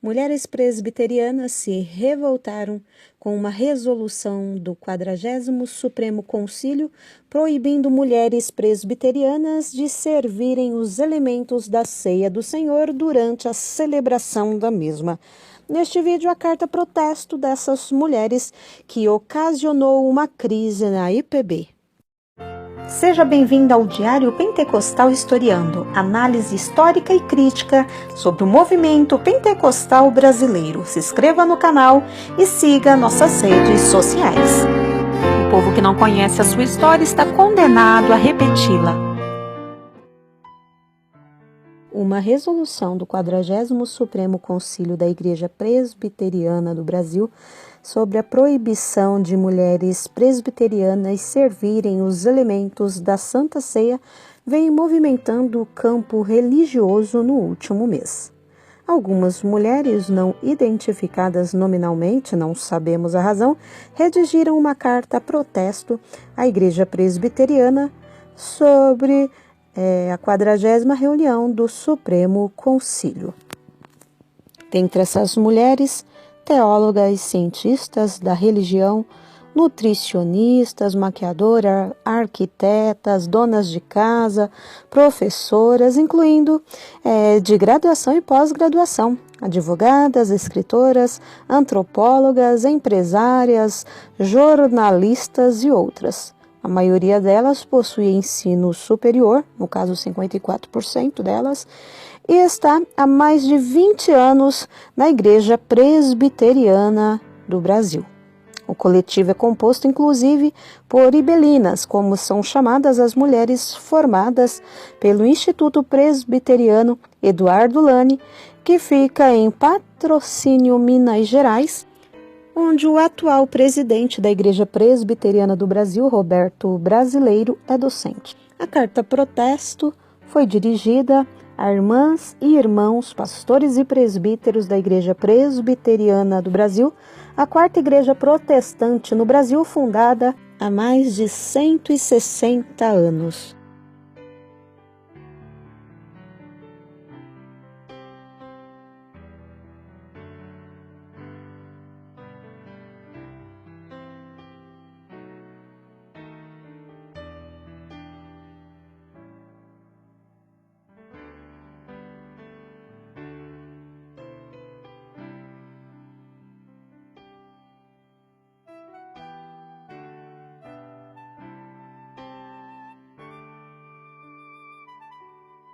mulheres presbiterianas se revoltaram com uma resolução do 40º Supremo Concílio proibindo mulheres presbiterianas de servirem os elementos da ceia do Senhor durante a celebração da mesma. Neste vídeo, a carta protesto dessas mulheres que ocasionou uma crise na IPB. Seja bem-vindo ao Diário Pentecostal Historiando, análise histórica e crítica sobre o movimento pentecostal brasileiro. Se inscreva no canal e siga nossas redes sociais. O povo que não conhece a sua história está condenado a repeti-la. Uma resolução do 40º Supremo Concílio da Igreja Presbiteriana do Brasil sobre a proibição de mulheres presbiterianas servirem os elementos da Santa Ceia vem movimentando o campo religioso no último mês. Algumas mulheres não identificadas nominalmente, não sabemos a razão, redigiram uma carta a protesto à Igreja Presbiteriana sobre a 40ª reunião do Supremo Concílio. Dentre essas mulheres, teólogas, cientistas da religião, nutricionistas, maquiadoras, arquitetas, donas de casa, professoras, incluindo de graduação e pós-graduação, advogadas, escritoras, antropólogas, empresárias, jornalistas e outras. A maioria delas possui ensino superior, no caso 54% delas, e está há mais de 20 anos na Igreja Presbiteriana do Brasil. O coletivo é composto, inclusive, por ibelinas, como são chamadas as mulheres formadas pelo Instituto Presbiteriano Eduardo Lani, que fica em Patrocínio, Minas Gerais, onde o atual presidente da Igreja Presbiteriana do Brasil, Roberto Brasileiro, é docente. A carta protesto foi dirigida a irmãs e irmãos, pastores e presbíteros da Igreja Presbiteriana do Brasil, a quarta igreja protestante no Brasil, fundada há mais de 160 anos.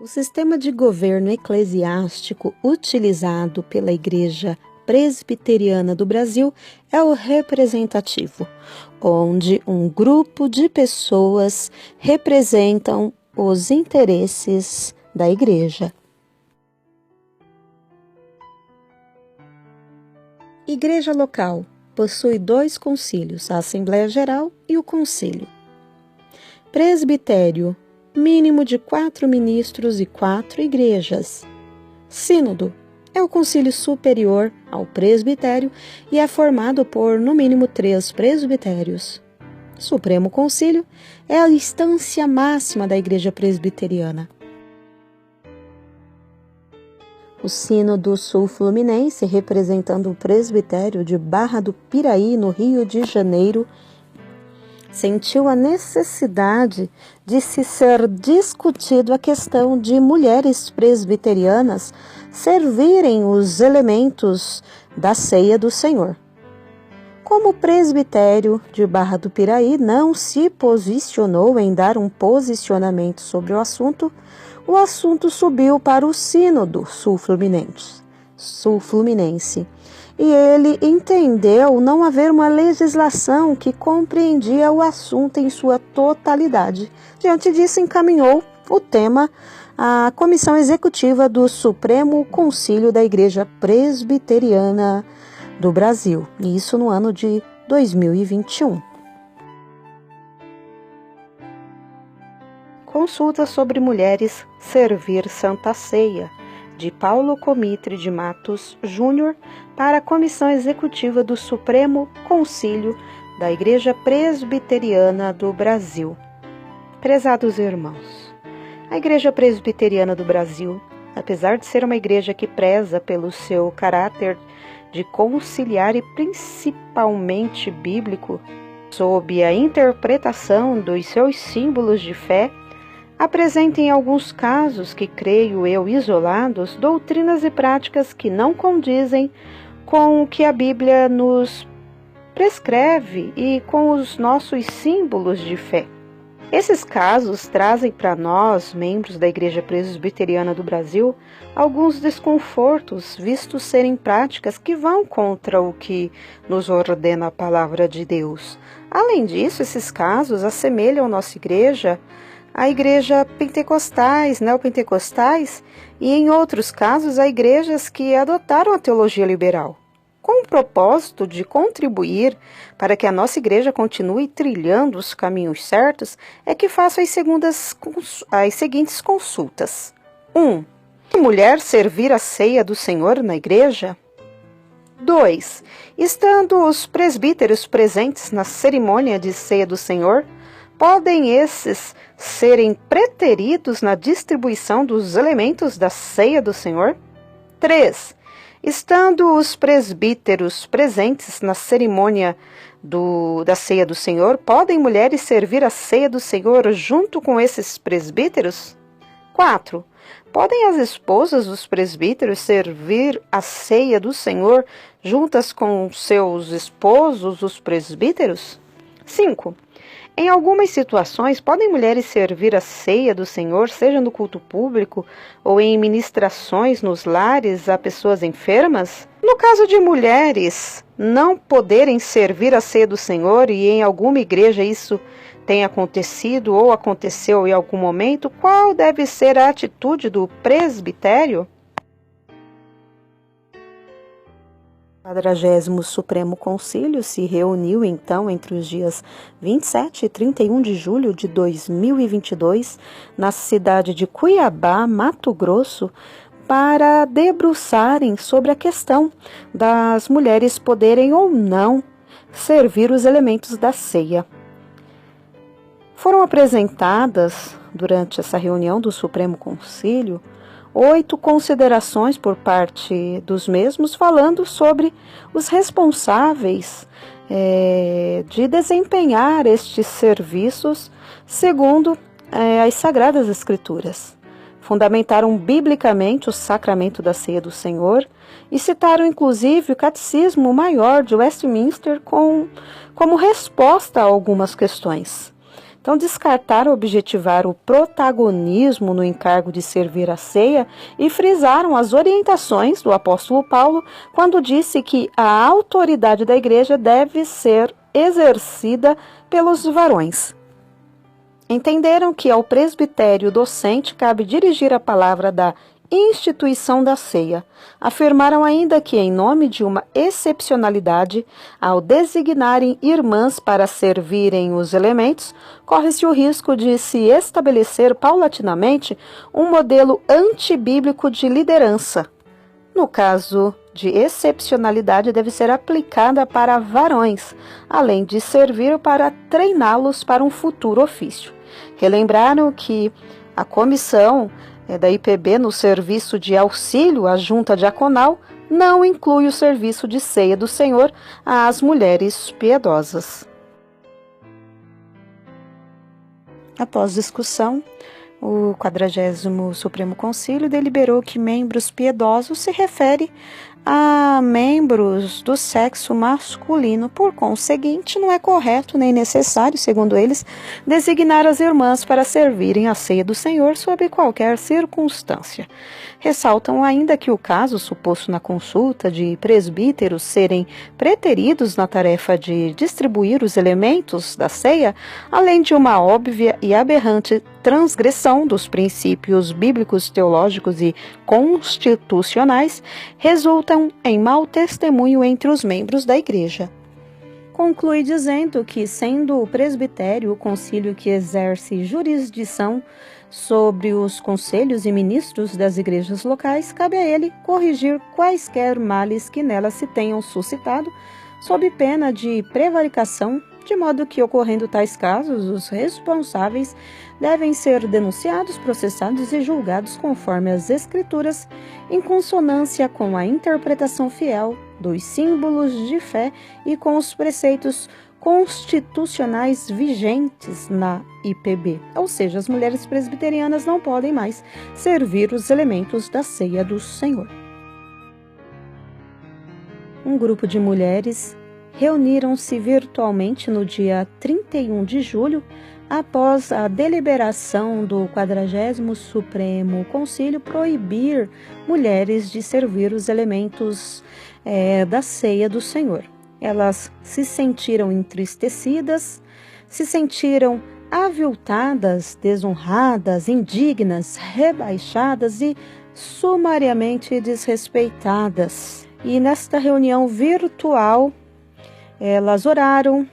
O sistema de governo eclesiástico utilizado pela Igreja Presbiteriana do Brasil é o representativo, onde um grupo de pessoas representam os interesses da Igreja. Igreja local possui 2 concílios, a Assembleia Geral e o Concílio. Presbitério, mínimo de 4 ministros e 4 igrejas. Sínodo é o concílio superior ao presbitério e é formado por, no mínimo, 3 presbitérios. Supremo Concílio é a instância máxima da Igreja Presbiteriana. O Sínodo Sul-Fluminense, representando o presbitério de Barra do Piraí, no Rio de Janeiro, sentiu a necessidade de se ser discutido a questão de mulheres presbiterianas servirem os elementos da ceia do Senhor. Como o presbitério de Barra do Piraí não se posicionou em dar um posicionamento sobre o assunto subiu para o Sínodo Sul-Fluminense. E ele entendeu não haver uma legislação que compreendia o assunto em sua totalidade. Diante disso, encaminhou o tema à Comissão Executiva do Supremo Concílio da Igreja Presbiteriana do Brasil, e isso no ano de 2021. Consulta sobre mulheres servir Santa Ceia, de Paulo Comitre de Matos Júnior, para a Comissão Executiva do Supremo Concílio da Igreja Presbiteriana do Brasil. Prezados irmãos, a Igreja Presbiteriana do Brasil apesar de ser uma igreja que preza pelo seu caráter de conciliar e principalmente bíblico, sob a interpretação dos seus símbolos de fé, apresenta em alguns casos, que creio eu isolados, doutrinas e práticas que não condizem com o que a Bíblia nos prescreve e com os nossos símbolos de fé. Esses casos trazem para nós, membros da Igreja Presbiteriana do Brasil, alguns desconfortos, vistos serem práticas que vão contra o que nos ordena a Palavra de Deus. Além disso, esses casos assemelham nossa igreja à igreja pentecostais, neopentecostais e, em outros casos, a igrejas que adotaram a teologia liberal, com o propósito de contribuir para que a nossa igreja continue trilhando os caminhos certos, é que faço as seguintes consultas. 1. Mulher servir a ceia do Senhor na igreja? 2. Estando os presbíteros presentes na cerimônia de ceia do Senhor, podem esses serem preteridos na distribuição dos elementos da ceia do Senhor? 3. Estando os presbíteros presentes na cerimônia da ceia do Senhor, podem mulheres servir a ceia do Senhor junto com esses presbíteros? 4. Podem as esposas dos presbíteros servir a ceia do Senhor juntas com seus esposos, os presbíteros? 5. Em algumas situações, podem mulheres servir a ceia do Senhor, seja no culto público ou em ministrações nos lares a pessoas enfermas? No caso de mulheres não poderem servir a ceia do Senhor e em alguma igreja isso tenha acontecido ou aconteceu em algum momento, qual deve ser a atitude do presbitério? O 40º Supremo Concílio se reuniu então entre os dias 27 e 31 de julho de 2022 na cidade de Cuiabá, Mato Grosso, para debruçarem sobre a questão das mulheres poderem ou não servir os elementos da ceia. Foram apresentadas, durante essa reunião do Supremo Concílio, 8 considerações por parte dos mesmos, falando sobre os responsáveis de desempenhar estes serviços segundo as Sagradas Escrituras. Fundamentaram biblicamente o sacramento da ceia do Senhor e citaram inclusive o Catecismo Maior de Westminster como resposta a algumas questões. Então, descartaram objetivar o protagonismo no encargo de servir a ceia e frisaram as orientações do apóstolo Paulo quando disse que a autoridade da igreja deve ser exercida pelos varões. Entenderam que ao presbitério docente cabe dirigir a palavra da instituição da ceia. Afirmaram ainda que, em nome de uma excepcionalidade, ao designarem irmãs para servirem os elementos, corre-se o risco de se estabelecer paulatinamente um modelo antibíblico de liderança. No caso de excepcionalidade, deve ser aplicada para varões, além de servir para treiná-los para um futuro ofício. Relembraram que a comissão da IPB no serviço de auxílio à junta diaconal não inclui o serviço de ceia do Senhor às mulheres piedosas. Após discussão, o 40º Supremo Concílio deliberou que membros piedosos se refere a membros do sexo masculino. Por conseguinte, não é correto nem necessário, segundo eles, designar as irmãs para servirem a ceia do Senhor sob qualquer circunstância. Ressaltam ainda que o caso suposto na consulta de presbíteros serem preteridos na tarefa de distribuir os elementos da ceia, além de uma óbvia e aberrante transgressão dos princípios bíblicos, teológicos e constitucionais, resultam em mau testemunho entre os membros da Igreja. Conclui dizendo que, sendo o presbitério o concílio que exerce jurisdição sobre os conselhos e ministros das igrejas locais, cabe a ele corrigir quaisquer males que nelas se tenham suscitado, sob pena de prevaricação de modo que, ocorrendo tais casos, os responsáveis devem ser denunciados, processados e julgados conforme as Escrituras, em consonância com a interpretação fiel dos símbolos de fé e com os preceitos constitucionais vigentes na IPB. Ou seja, as mulheres presbiterianas não podem mais servir os elementos da ceia do Senhor. Um grupo de mulheres reuniram-se virtualmente no dia 31 de julho, após a deliberação do 40º Supremo Concílio proibir mulheres de servir os elementos da ceia do Senhor. Elas se sentiram entristecidas, se sentiram aviltadas, desonradas, indignas, rebaixadas e sumariamente desrespeitadas. E nesta reunião virtual, elas oraram,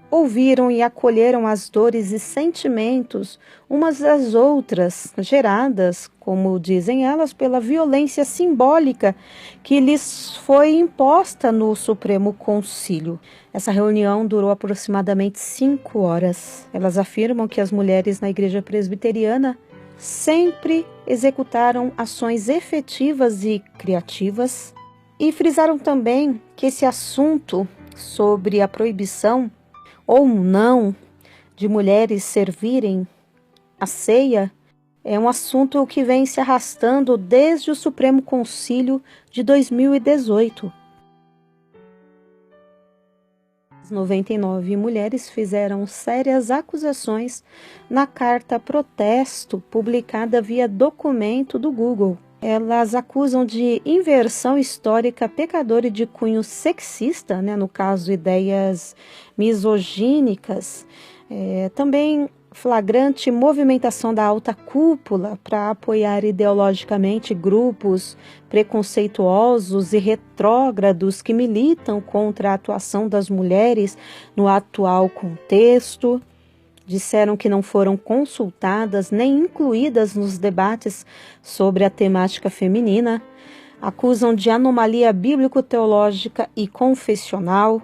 ouviram e acolheram as dores e sentimentos umas das outras, geradas, como dizem elas, pela violência simbólica que lhes foi imposta no Supremo Concílio. Essa reunião durou aproximadamente 5 horas. Elas afirmam que as mulheres na Igreja Presbiteriana sempre executaram ações efetivas e criativas e frisaram também que esse assunto sobre a proibição ou não de mulheres servirem a ceia é um assunto que vem se arrastando desde o Supremo Concílio de 2018. As 99 mulheres fizeram sérias acusações na carta protesto publicada via documento do Google. Elas acusam de inversão histórica pecadora e de cunho sexista, no caso, ideias misogínicas, também flagrante movimentação da alta cúpula para apoiar ideologicamente grupos preconceituosos e retrógrados que militam contra a atuação das mulheres no atual contexto. Disseram que não foram consultadas nem incluídas nos debates sobre a temática feminina, acusam de anomalia bíblico-teológica e confessional,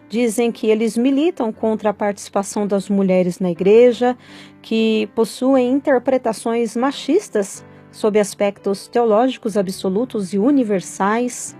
dizem que eles militam contra a participação das mulheres na igreja, que possuem interpretações machistas sob aspectos teológicos absolutos e universais,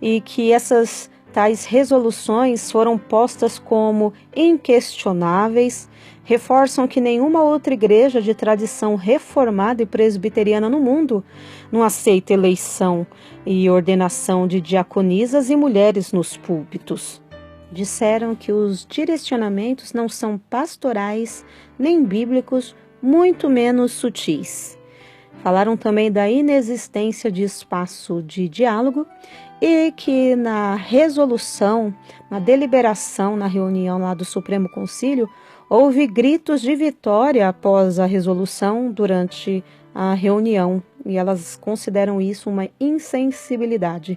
e que essas tais resoluções foram postas como inquestionáveis, reforçam que nenhuma outra igreja de tradição reformada e presbiteriana no mundo não aceita eleição e ordenação de diaconisas e mulheres nos púlpitos. Disseram que os direcionamentos não são pastorais nem bíblicos, muito menos sutis. Falaram também da inexistência de espaço de diálogo e que na resolução, na deliberação, na reunião lá do Supremo Concílio, houve gritos de vitória após a resolução durante a reunião, e elas consideram isso uma insensibilidade.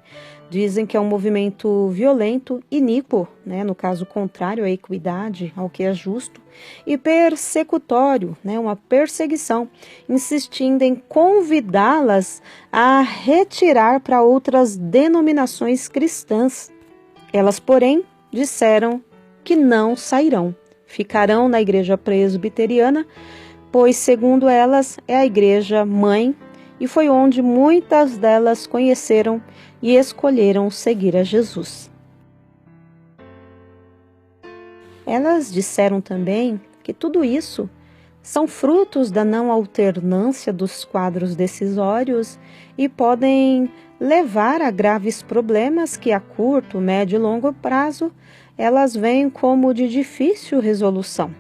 Dizem que é um movimento violento, iníquo, no caso contrário à equidade, ao que é justo, e persecutório, uma perseguição, insistindo em convidá-las a retirar para outras denominações cristãs. Elas, porém, disseram que não sairão. Ficarão na igreja presbiteriana, pois, segundo elas, é a igreja mãe e foi onde muitas delas conheceram e escolheram seguir a Jesus. Elas disseram também que tudo isso são frutos da não alternância dos quadros decisórios e podem levar a graves problemas que a curto, médio e longo prazo elas veem como de difícil resolução.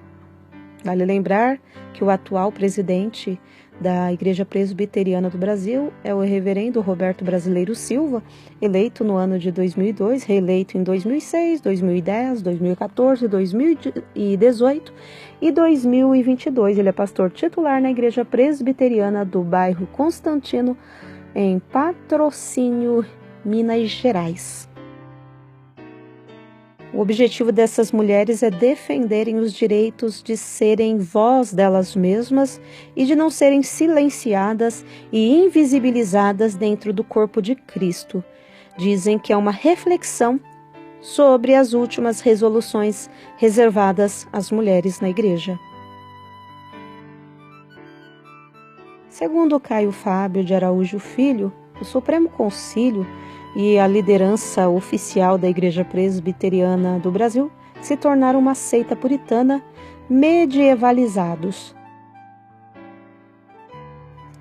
Vale lembrar que o atual presidente da Igreja Presbiteriana do Brasil é o reverendo Roberto Brasileiro Silva, eleito no ano de 2002, reeleito em 2006, 2010, 2014, 2018 e 2022. Ele é pastor titular na Igreja Presbiteriana do bairro Constantino, em Patrocínio, Minas Gerais. O objetivo dessas mulheres é defenderem os direitos de serem voz delas mesmas e de não serem silenciadas e invisibilizadas dentro do corpo de Cristo. Dizem que é uma reflexão sobre as últimas resoluções reservadas às mulheres na Igreja. Segundo Caio Fábio de Araújo Filho, o Supremo Concílio e a liderança oficial da Igreja Presbiteriana do Brasil se tornaram uma seita puritana medievalizados.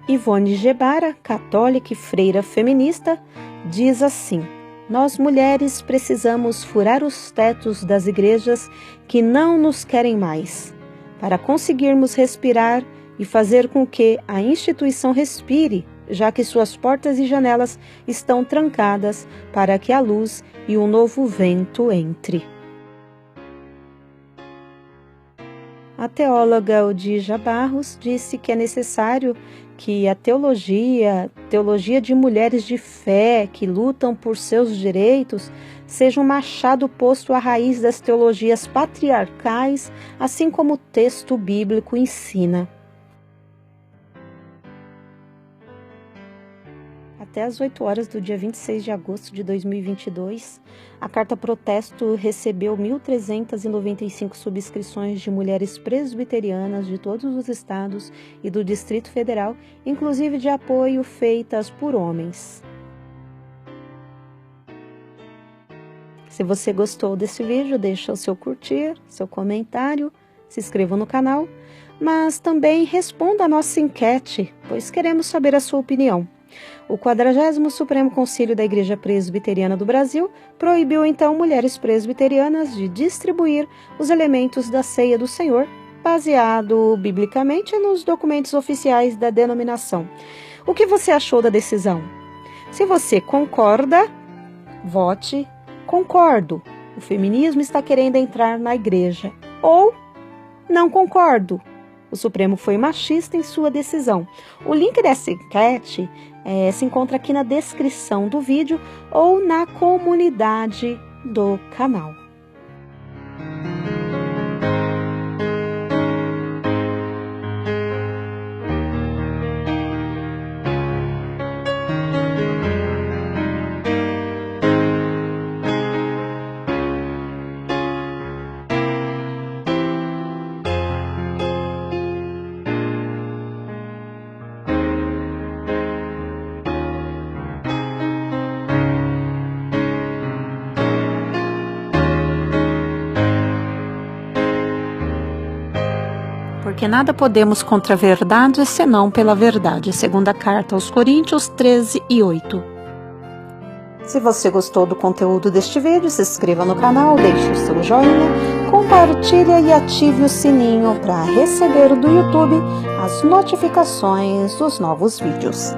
Ivone Gebara, católica e freira feminista, diz assim: nós mulheres precisamos furar os tetos das igrejas que não nos querem mais, para conseguirmos respirar e fazer com que a instituição respire, já que suas portas e janelas estão trancadas para que a luz e um novo vento entre. A teóloga Odija Barros disse que é necessário que a teologia de mulheres de fé que lutam por seus direitos, seja um machado posto à raiz das teologias patriarcais, assim como o texto bíblico ensina. Até às 8 horas do dia 26 de agosto de 2022, a carta protesto recebeu 1.395 subscrições de mulheres presbiterianas de todos os estados e do Distrito Federal, inclusive de apoio feitas por homens. Se você gostou desse vídeo, deixa o seu curtir, seu comentário, se inscreva no canal, mas também responda a nossa enquete, pois queremos saber a sua opinião. O 40º Supremo Concílio da Igreja Presbiteriana do Brasil proibiu então mulheres presbiterianas de distribuir os elementos da ceia do Senhor, baseado biblicamente nos documentos oficiais da denominação. O que você achou da decisão? Se você concorda, vote concordo. O feminismo está querendo entrar na igreja. Ou não concordo. O Supremo foi machista em sua decisão. O link dessa enquete se encontra aqui na descrição do vídeo ou na comunidade do canal. Porque nada podemos contra a verdade, senão pela verdade. Segunda carta aos Coríntios 13:8. Se você gostou do conteúdo deste vídeo, se inscreva no canal, deixe o seu joinha, compartilhe e ative o sininho para receber do YouTube as notificações dos novos vídeos.